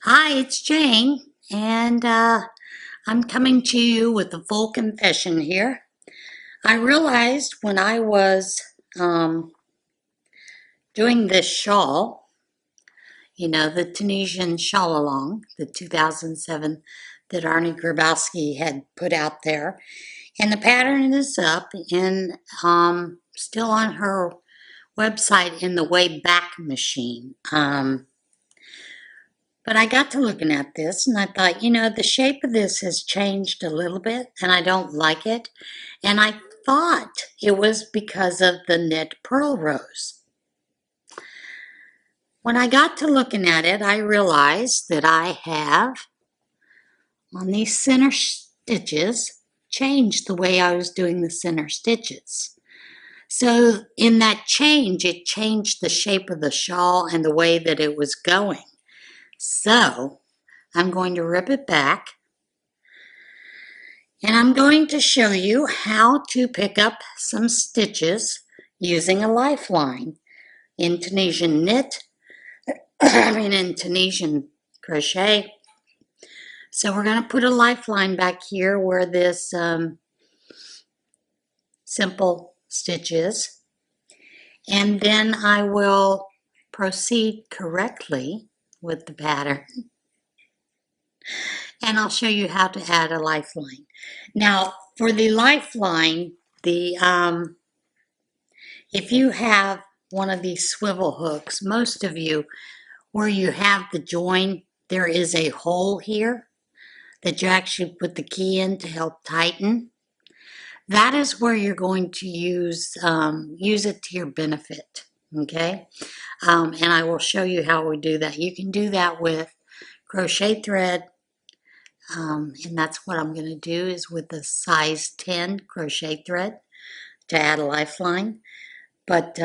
Hi, it's Jane, and I'm coming to you with a full confession here. I realized when I was doing this shawl, the Tunisian shawl along, the 2007 that Arnie Grabowski had put out there, and the pattern is up and still on her website in the Wayback Machine. But I got to looking at this and I thought, the shape of this has changed a little bit and I don't like it. And I thought it was because of the knit purl rows. When I got to looking at it, I realized that I have, on these center stitches, changed the way I was doing the center stitches. So in that change, it changed the shape of the shawl and the way that it was going. So I'm going to rip it back and I'm going to show you how to pick up some stitches using a lifeline in Tunisian knit, in Tunisian crochet. So we're going to put a lifeline back here where this simple stitch is. And then I will proceed correctly with the pattern. And I'll show you how to add a lifeline. Now, for the lifeline, if you have one of these swivel hooks, most of you, where you have the join, there is a hole here that you actually put the key in to help tighten. That is where you're going to use it to your benefit, okay? And I will show you how we do that. You can do that with crochet thread, and that's what I'm going to do is with the size 10 crochet thread to add a lifeline. But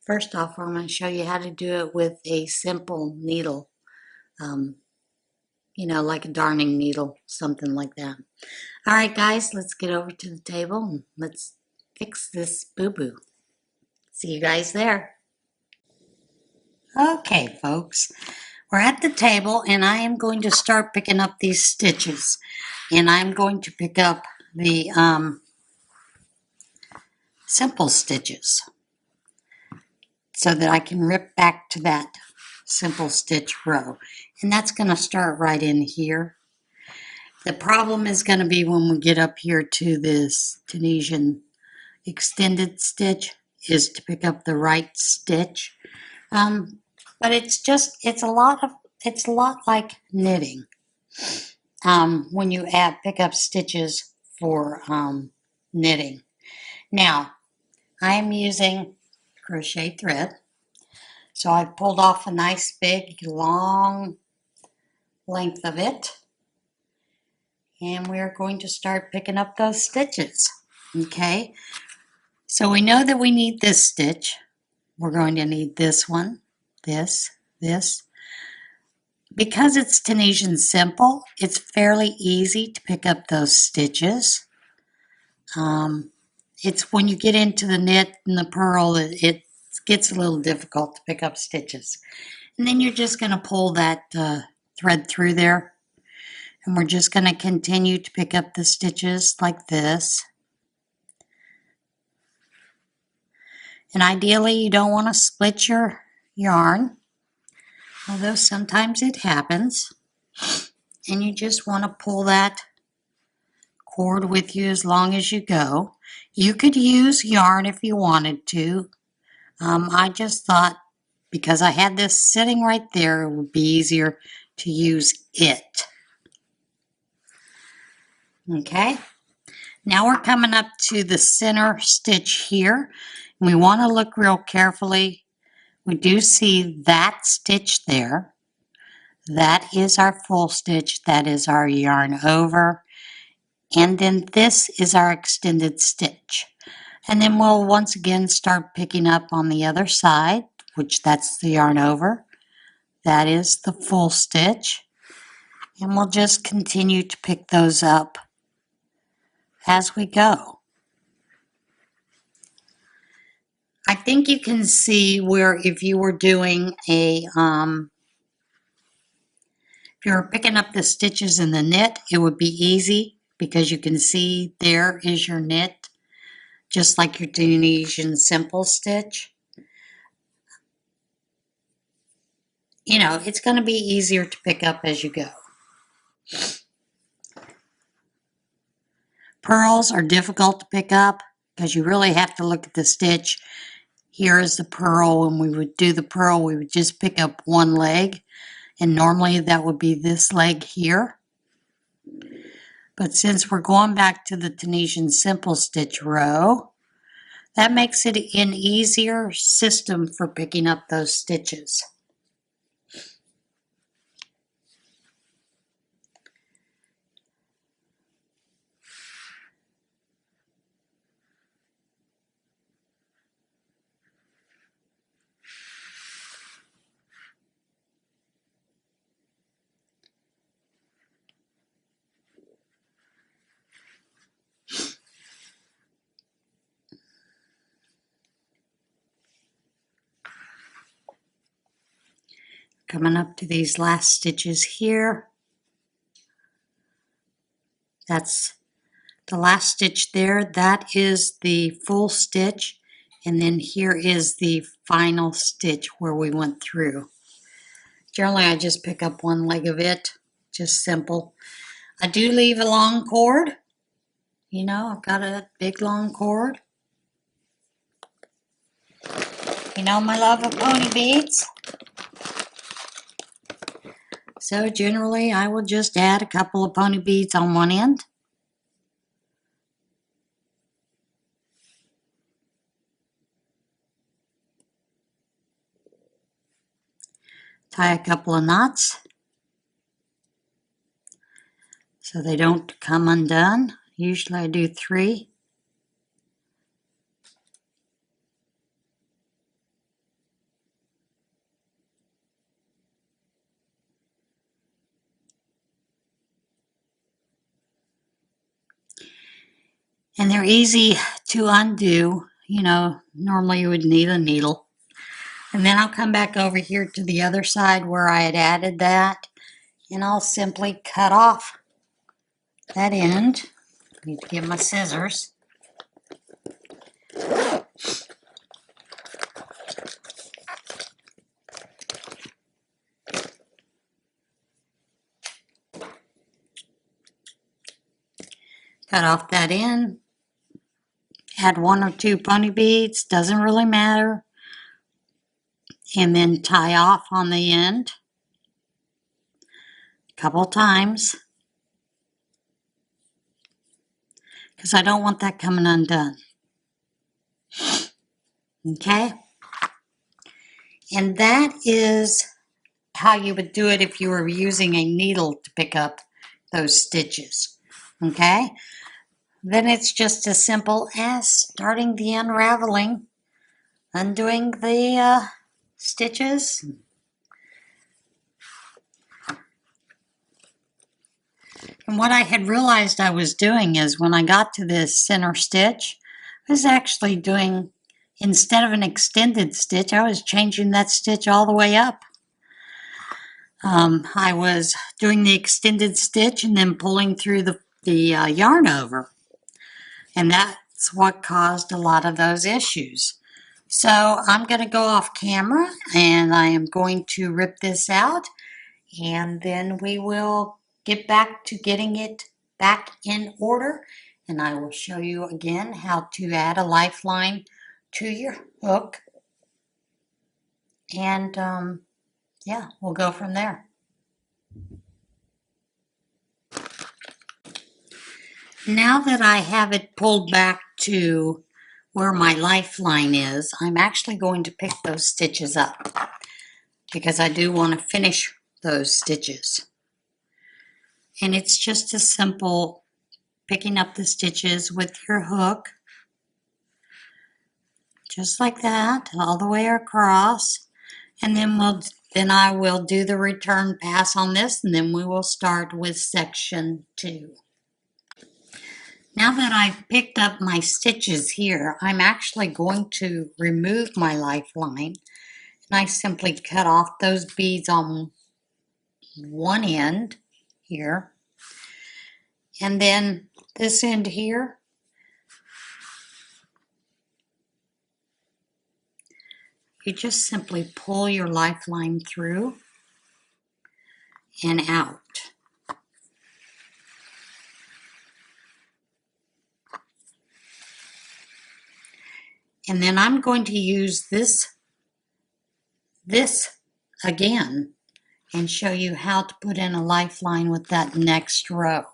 first off, I'm going to show you how to do it with a simple needle, like a darning needle, something like that. All right, guys, let's get over to the table and let's fix this boo-boo. See you guys there. Okay, folks, we're at the table and I am going to start picking up these stitches. And I'm going to pick up the simple stitches so that I can rip back to that simple stitch row. And that's going to start right in here. The problem is going to be when we get up here to this Tunisian extended stitch is to pick up the right stitch. But it's a lot like knitting. When you pick up stitches for knitting. Now, I am using crochet thread. So I've pulled off a nice big long length of it. And we're going to start picking up those stitches. Okay, so we know that we need this stitch. We're going to need this one, this. Because it's Tunisian simple, it's fairly easy to pick up those stitches. It's when you get into the knit and the purl, it gets a little difficult to pick up stitches. And then you're just going to pull that thread through there. And we're just going to continue to pick up the stitches like this. And ideally, you don't want to split your yarn, although sometimes it happens. And you just want to pull that cord with you as long as you go. You could use yarn if you wanted to. I just thought because I had this sitting right there, it would be easier to use it. Okay, now we're coming up to the center stitch here. We want to look real carefully. We do see that stitch there. That is our full stitch. That is our yarn over. And then this is our extended stitch. And then we'll once again start picking up on the other side, which that's the yarn over. That is the full stitch. And we'll just continue to pick those up as we go. I think you can see where if you were doing a If you were picking up the stitches in the knit, it would be easy because you can see there is your knit, just like your Tunisian simple stitch. You know, it's going to be easier to pick up as you go. Pearls are difficult to pick up because you really have to look at the stitch. Here is the pearl. When we would do the pearl, we would just pick up one leg, and normally that would be this leg here. But since we're going back to the Tunisian simple stitch row, that makes it an easier system for picking up those stitches. Coming up to these last stitches here. That's the last stitch there. That is the full stitch. And then here is the final stitch where we went through. Generally, I just pick up one leg of it. Just simple. I do leave a long cord. You know, I've got a big long cord. You know my love of pony beads. So generally, I will just add a couple of pony beads on one end. Tie a couple of knots so they don't come undone. Usually I do 3. And they're easy to undo. You know, normally you would need a needle. And then I'll come back over here to the other side where I had added that, and I'll simply cut off that end. I need to get my scissors. Cut off that end. Add 1 or 2 pony beads, doesn't really matter. And then tie off on the end a couple times because I don't want that coming undone. Okay? And that is how you would do it if you were using a needle to pick up those stitches. Okay? Then it's just as simple as starting the unraveling, undoing the stitches. And what I had realized I was doing is when I got to this center stitch, I was actually doing, instead of an extended stitch, I was changing that stitch all the way up. I was doing the extended stitch and then pulling through the yarn over. And that's what caused a lot of those issues. So I'm going to go off camera and I am going to rip this out, and then we will get back to getting it back in order, and I will show you again how to add a lifeline to your hook, and yeah, we'll go from there. Now that I have it pulled back to where my lifeline is, I'm actually going to pick those stitches up because I do want to finish those stitches. And it's just as simple picking up the stitches with your hook, just like that, all the way across. And then I will do the return pass on this, and then we will start with section 2. Now that I've picked up my stitches here, I'm actually going to remove my lifeline, and I simply cut off those beads on one end here, and then this end here, you just simply pull your lifeline through and out. And then I'm going to use this again and show you how to put in a lifeline with that next row.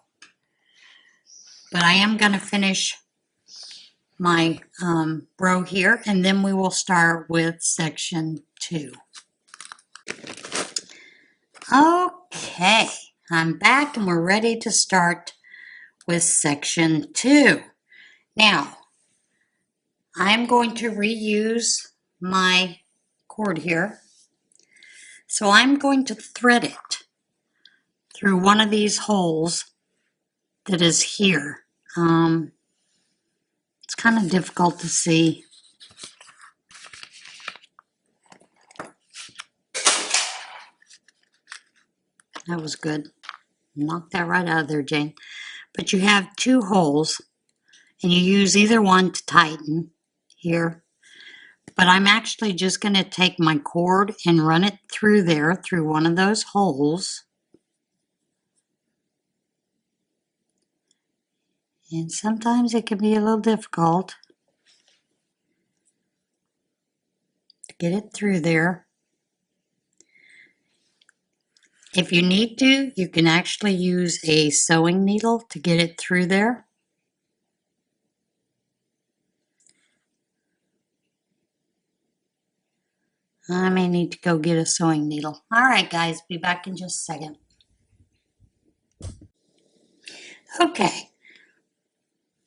But I am going to finish my row here, and then we will start with section 2. Okay, I'm back and we're ready to start with section 2. Now, I'm going to reuse my cord here. So I'm going to thread it through one of these holes that is here. It's kind of difficult to see. That was good. Knock that right out of there, Jane. But you have 2 holes, and you use either one to tighten here. But I'm actually just going to take my cord and run it through there, through one of those holes. And sometimes it can be a little difficult to get it through there. If you need to, you can actually use a sewing needle to get it through there. I may need to go get a sewing needle. Alright guys, be back in just a second. Okay,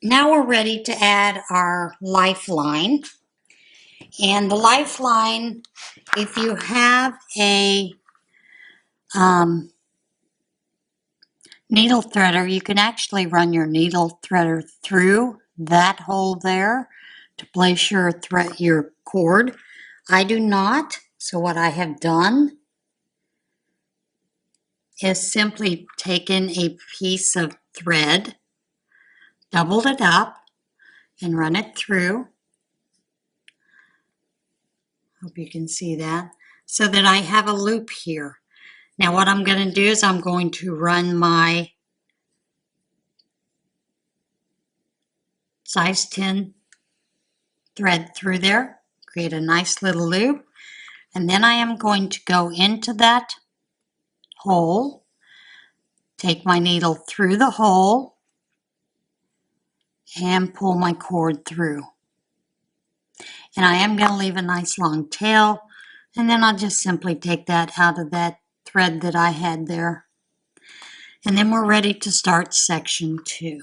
now we're ready to add our lifeline. And the lifeline, if you have a needle threader, you can actually run your needle threader through that hole there to place your cord. I do not, so what I have done is simply taken a piece of thread, doubled it up, and run it through. Hope you can see that, so that I have a loop here. Now what I'm going to do is I'm going to run my size 10 thread through there, create a nice little loop, and then I am going to go into that hole, take my needle through the hole, and pull my cord through. And I am going to leave a nice long tail, and then I'll just simply take that out of that thread that I had there. And then we're ready to start section 2.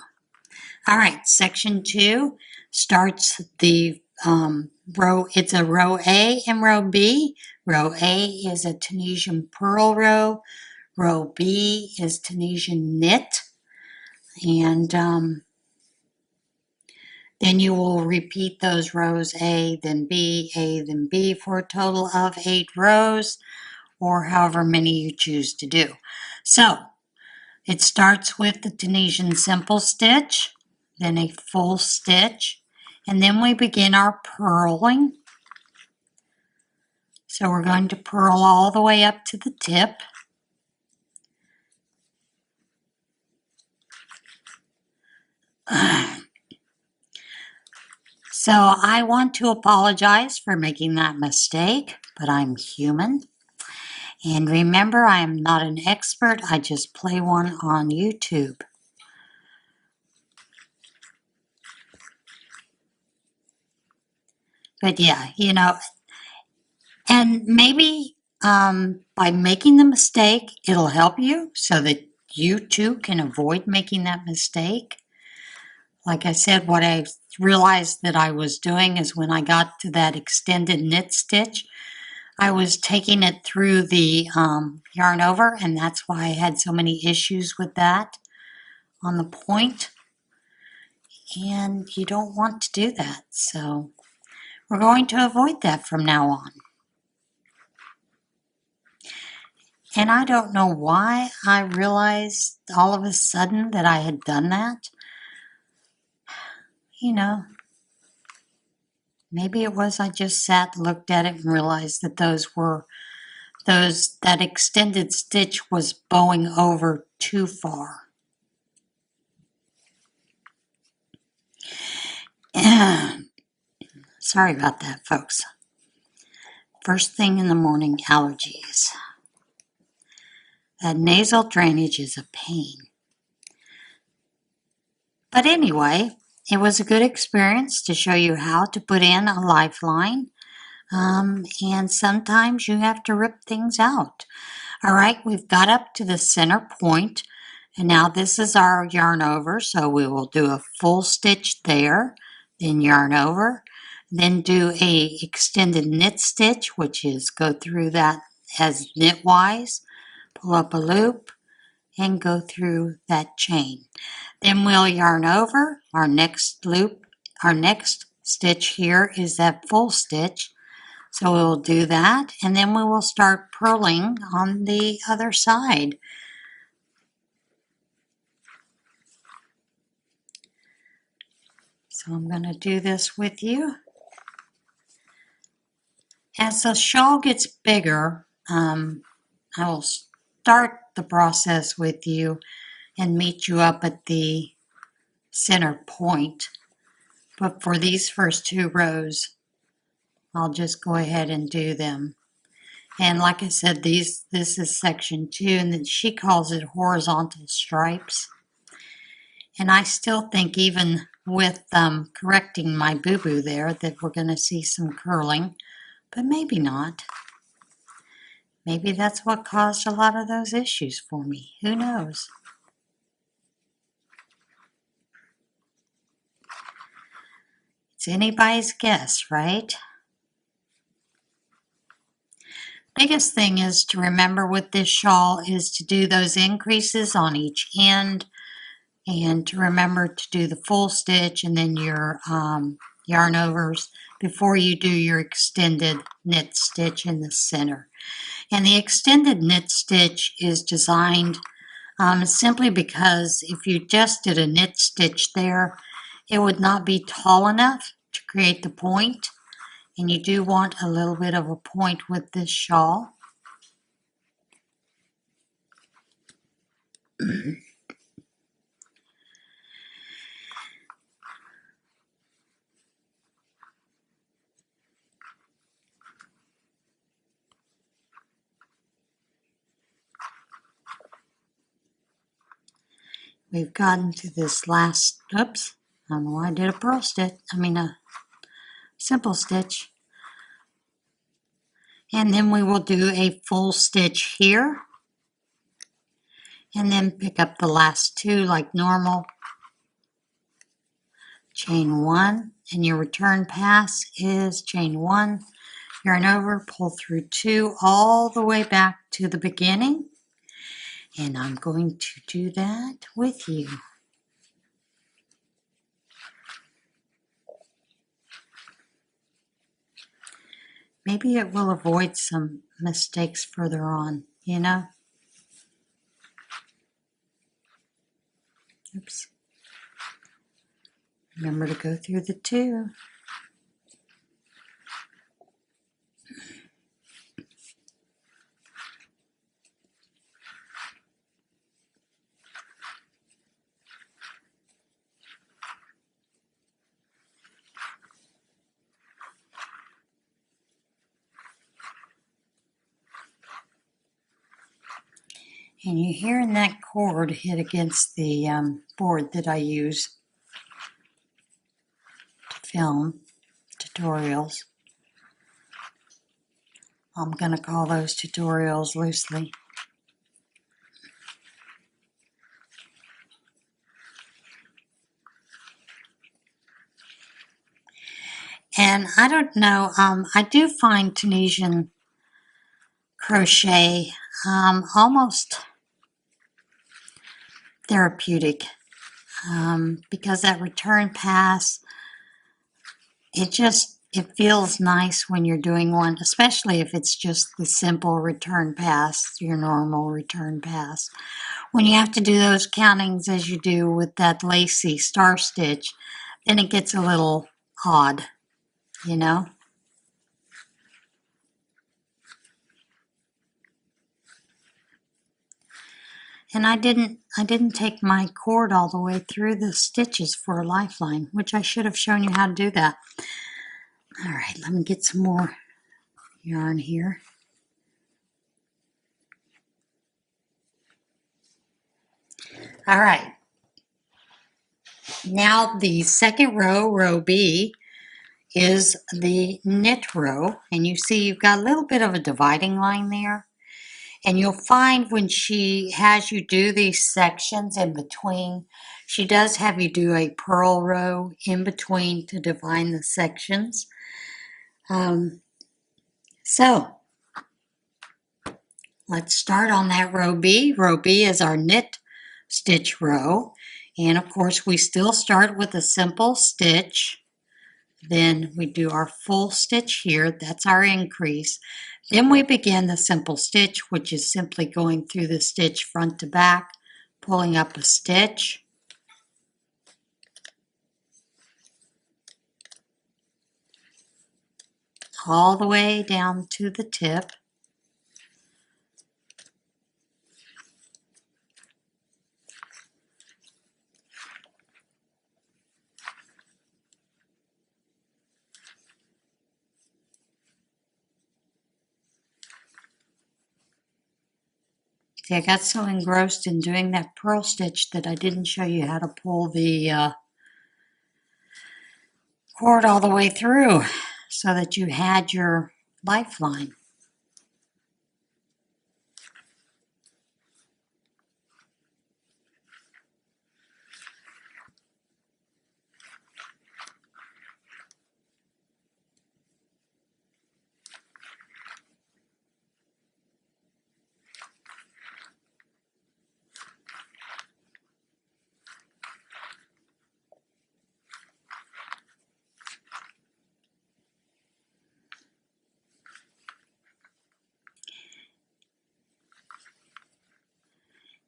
All right, section 2 starts the row. It's a row A and row B. Row A is a Tunisian purl row. Row B is Tunisian knit. And then you will repeat those rows A, then B, for a total of 8 rows, or however many you choose to do. So, it starts with the Tunisian simple stitch, then a full stitch, and then we begin our purling. So we're going to purl all the way up to the tip. So I want to apologize for making that mistake, but I'm human. And remember, I am not an expert, I just play one on YouTube. But yeah, you know, and maybe by making the mistake, it'll help you so that you too can avoid making that mistake. Like I said, what I realized that I was doing is when I got to that extended knit stitch, I was taking it through the yarn over, and that's why I had so many issues with that on the point. And you don't want to do that, so we're going to avoid that from now on. And I don't know why I realized all of a sudden that I had done that. You know, maybe it was I just sat, looked at it, and realized that that extended stitch was bowing over too far. Sorry about that, folks. First thing in the morning, allergies. That nasal drainage is a pain. But anyway, it was a good experience to show you how to put in a lifeline. And sometimes you have to rip things out. All right, we've got up to the center point, and now this is our yarn over, so we will do a full stitch there, then yarn over, then do a extended knit stitch, which is go through that as knitwise, pull up a loop, and go through that chain. Then we'll yarn over. Our next loop, our next stitch here is that full stitch. So we'll do that, and then we will start purling on the other side. So I'm going to do this with you. As the shawl gets bigger, I will start the process with you and meet you up at the center point. But for these first 2 rows, I'll just go ahead and do them. And like I said, this is section 2, and then she calls it horizontal stripes. And I still think, even with correcting my boo-boo there, that we're going to see some curling, but maybe not. Maybe that's what caused a lot of those issues for me. Who knows? It's anybody's guess, right? Biggest thing is to remember with this shawl is to do those increases on each end, and to remember to do the full stitch and then your yarn overs before you do your extended knit stitch in the center. And the extended knit stitch is designed simply because if you just did a knit stitch there, it would not be tall enough to create the point. And you do want a little bit of a point with this shawl. We've gotten to this last, oops, I don't know why I did a purl stitch, a simple stitch. And then we will do a full stitch here. And then pick up the last 2 like normal. Chain 1, and your return pass is chain 1, yarn over, pull through 2 all the way back to the beginning. And I'm going to do that with you. Maybe it will avoid some mistakes further on, you know? Oops. Remember to go through the 2. And you're hearing that cord hit against the board that I use to film tutorials. I'm going to call those tutorials loosely. And I don't know, I do find Tunisian crochet almost therapeutic because that return pass, it it feels nice when you're doing one, especially if it's just the simple return pass, your normal return pass. When you have to do those countings as you do with that lacy star stitch, then it gets a little odd, you know? And I didn't take my cord all the way through the stitches for a lifeline, which I should have shown you how to do that. All right, let me get some more yarn here. All right. Now the second row, row B, is the knit row. And you see you've got a little bit of a dividing line there. And you'll find when she has you do these sections in between, she does have you do a purl row in between to divide the sections. So let's start on that row B. Row B is our knit stitch row. And of course we still start with a simple stitch. Then we do our full stitch here. That's our increase. Then we begin the simple stitch, which is simply going through the stitch front to back, pulling up a stitch, all the way down to the tip. See, I got so engrossed in doing that purl stitch that I didn't show you how to pull the cord all the way through so that you had your lifeline.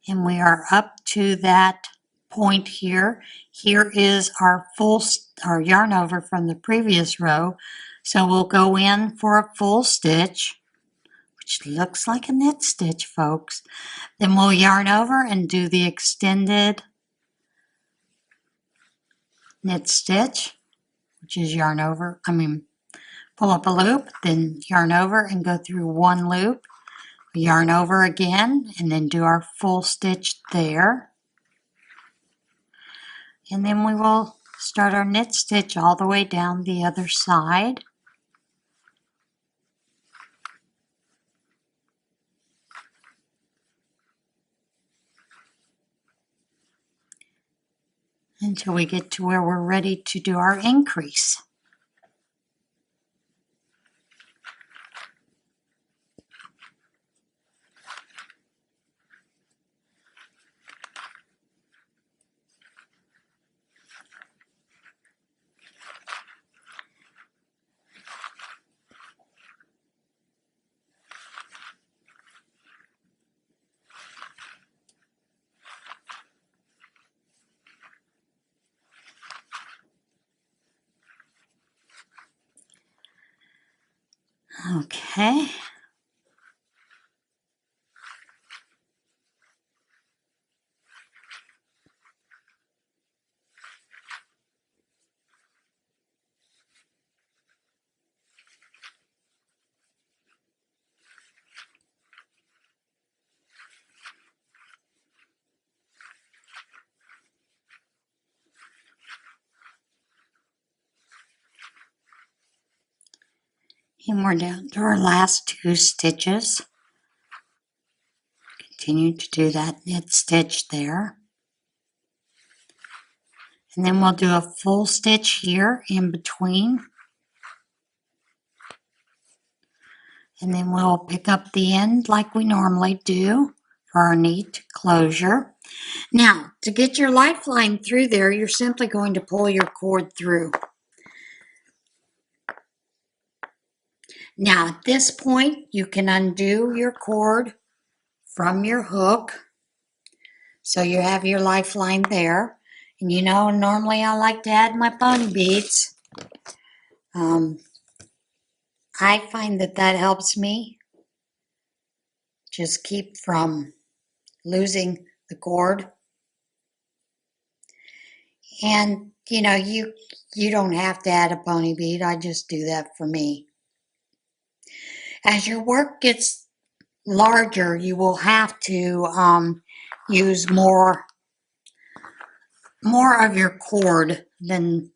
And we are up to that point here. Here is our our yarn over from the previous row. So we'll go in for a full stitch, which looks like a knit stitch, folks. Then we'll yarn over and do the extended knit stitch, which is yarn over, pull up a loop, then yarn over and go through one loop. Yarn over again and then do our full stitch there. And then we will start our knit stitch all the way down the other side. Until we get to where we're ready to do our increase. Okay. And we're down to our last two stitches. Continue to do that knit stitch there. And then we'll do a full stitch here in between. And then we'll pick up the end like we normally do for our neat closure. Now, to get your lifeline through there, you're simply going to pull your cord through. Now at this point, you can undo your cord from your hook. So you have your lifeline there. And you know, normally I like to add my pony beads. I find that that helps me just keep from losing the cord. And you know, you don't have to add a pony bead. I just do that for me. As your work gets larger, you will have to use more of your cord than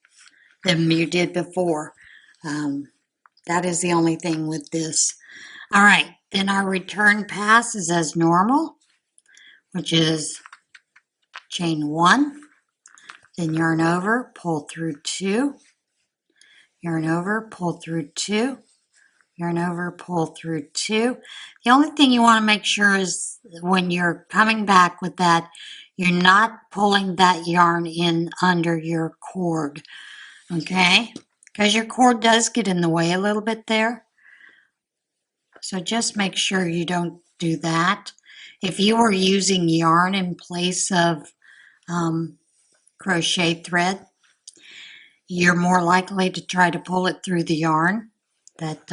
you did before. That is the only thing with this. All right, then our return pass is as normal, which is chain 1, then yarn over, pull through 2, yarn over, pull through 2, yarn over, pull through 2. The only thing you want to make sure is when you're coming back with that, you're not pulling that yarn in under your cord, okay? Because your cord does get in the way a little bit there. So just make sure you don't do that. If you were using yarn in place of crochet thread, you're more likely to try to pull it through the yarn. That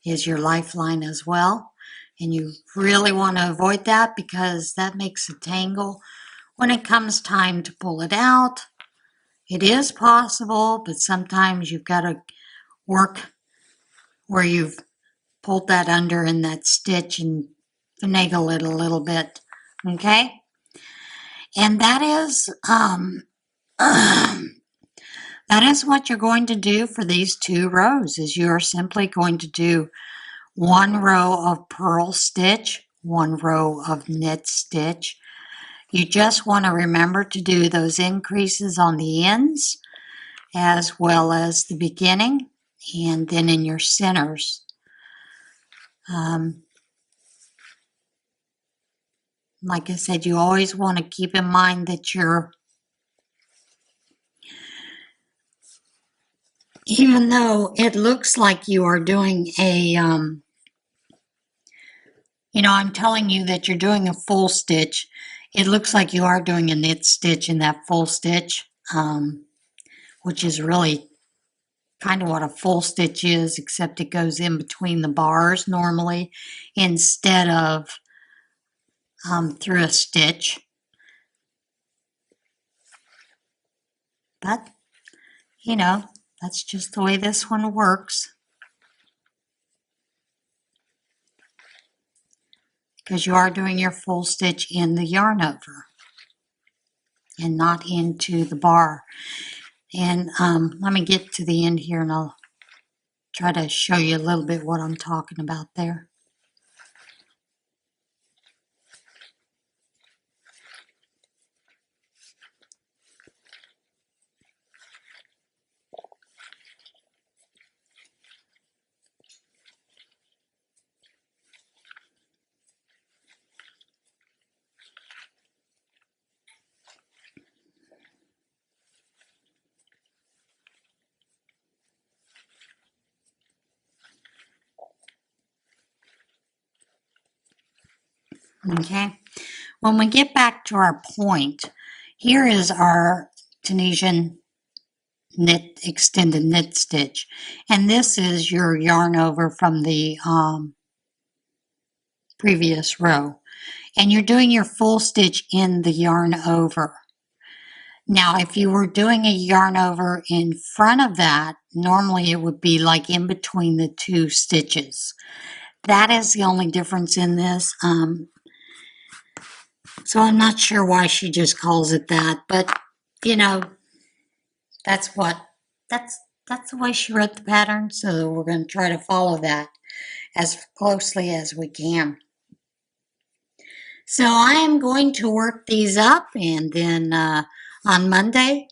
is your lifeline as well. And you really want to avoid that because that makes a tangle. When it comes time to pull it out, it is possible, but sometimes you've got to work where you've pulled that under in that stitch and finagle it a little bit, okay? And that is that is what you're going to do for these 2 rows. Is you're simply going to do 1 row of purl stitch, 1 row of knit stitch. You just want to remember to do those increases on the ends as well as the beginning, and then in your centers. Like I said, you always want to keep in mind that even though it looks like you are doing a, I'm telling you that you're doing a full stitch, it looks like you are doing a knit stitch in that full stitch, which is really kind of what a full stitch is, except it goes in between the bars normally instead of through a stitch. But, that's just the way this one works. Because you are doing your full stitch in the yarn over and not into the bar. And let me get to the end here and I'll try to show you a little bit what I'm talking about there. Okay, when we get back to our point, here is our Tunisian knit extended knit stitch, and this is your yarn over from the previous row, and you're doing your full stitch in the yarn over. Now if you were doing a yarn over in front of that, normally it would be like in between the 2 stitches. That is the only difference in this. So I'm not sure why she just calls it that, but that's the way she wrote the pattern, so we're going to try to follow that as closely as we can. So I am going to work these up, and then on Monday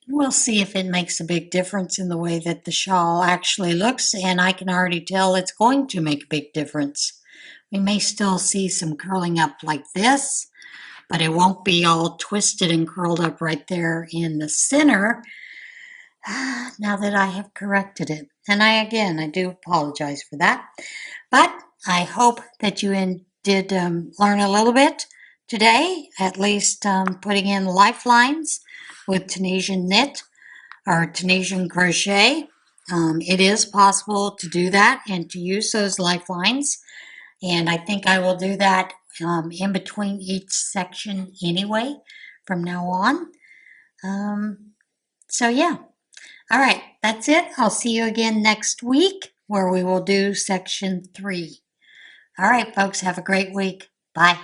we'll see if it makes a big difference in the way that the shawl actually looks, and I can already tell it's going to make a big difference. We may still see some curling up like this, but it won't be all twisted and curled up right there in the center. now that I have corrected it. And I do apologize for that. But I hope that you did learn a little bit today, at least putting in lifelines with Tunisian knit or Tunisian crochet. It is possible to do that and to use those lifelines. And I think I will do that in between each section anyway from now on. So yeah. All right, that's it. I'll see you again next week where we will do section 3. All right, folks, have a great week. Bye.